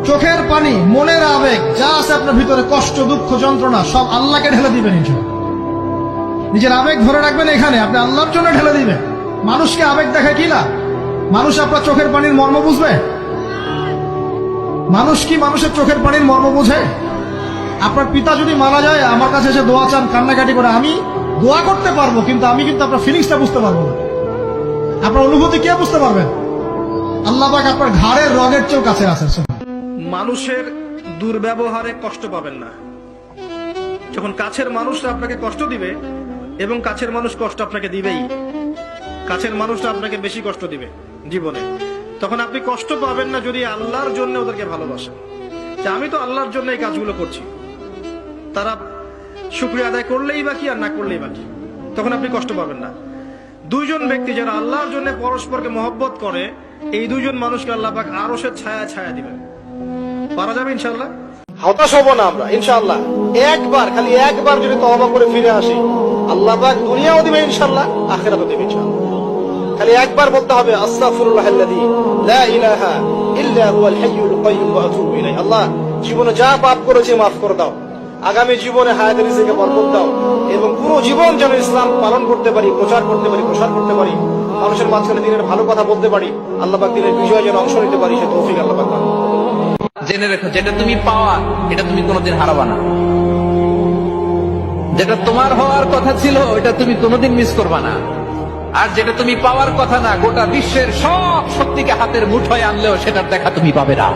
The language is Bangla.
চোখের পানি, মনের আবেগ, যা আছে আপনার ভিতরে, কষ্ট, দুঃখ, যন্ত্রণা, সব আল্লাহকে ঢেলে দিবেন। নিজের আবেগ ধরে রাখবেন এখানে, আপনি আল্লাহর জন্য ঢেলে দিবেন। মানুষকে আবেগ দেখে কি না? মানুষ আপনার চোখের পানির মর্ম বুঝবে? মানুষ কি মানুষের চোখের পানির মর্ম বুঝে? আপনার পিতা যদি মারা যায়, আমার কাছে এসে দোয়া চান, কান্নাকাটি করে, আমি দোয়া করতে পারবো, কিন্তু আমি কিন্তু আপনার ফিলিংসটা বুঝতে পারবো না। আপনার অনুভূতি কে বুঝতে পারবেন? আল্লাহ পাক আপনার ঘাড়ের রগের চেয়েও কাছে আছেন। মানুষের দুর্ব্যবহারে কষ্ট পাবেন না। যখন কাছের মানুষরা আপনাকে কষ্ট দিবে, এবং কাছের মানুষ কষ্ট আপনাকে দিবেই, কাছের মানুষরা আপনাকে বেশি কষ্ট দিবে জীবনে, তখন আপনি কষ্ট পাবেন না যদি আল্লাহর জন্য ওদেরকে ভালোবাসেন। যে আমি তো আল্লাহর জন্য এই কাজগুলো করছি, তারা শুকরিয়া আদায় করলেই বাকি আর না করলেই বাকি, তখন আপনি কষ্ট পাবেন না। দুইজন ব্যক্তি যারা আল্লাহর জন্য পরস্পরকে মহব্বত করে, এই দুইজন মানুষকে আল্লাহ পাক আরশের ছায়া ছায়া দিবেন। পারা যাবে ইনশাআল্লাহ। হতাশ হব না আমরা ইনশাআল্লাহ। একবার, খালি একবার যদি তওবা করে ফিরে আসি, আল্লাহ পাক দুনিয়াও দিবে ইনশাআল্লাহ, আখিরাতও দিবে ইনশাআল্লাহ। খালি একবার বলতে হবে আস্তাগফিরুল্লাহাল্লাযী লা ইলাহা ইল্লা হুয়াল হাইয়ুল কাইয়্যুম ওয়া আতুবু ইলাইহি। আল্লাহ, জীবনে যা পাপ করেছি মাফ করে দাও, আগামী জীবনে হায়াতের রিজিকে বরকত দাও, এবং পুরো জীবন যেন ইসলাম পালন করতে পারি, প্রচার করতে পারি, প্রসার করতে পারি, মানুষের মাঝখানে দিনের ভালো কথা বলতে পারি, আল্লাহ পাক দিনের বিজয় যেন অংশ নিতে পারি, সে তৌফিক আল্লাহ পাক দান। জেনে রেখো, যেটা তুমি পাওয়া এটা তুমি কোনোদিন হারাবা না। যেটা তোমার হওয়ার কথা ছিল ওটা তুমি কোনোদিন মিস করবা না। আর যেটা তুমি পাওয়ার কথা না, গোটা বিশ্বের সব শক্তিকে হাতের মুঠোয় আনলেও সেটার দেখা তুমি পাবে না।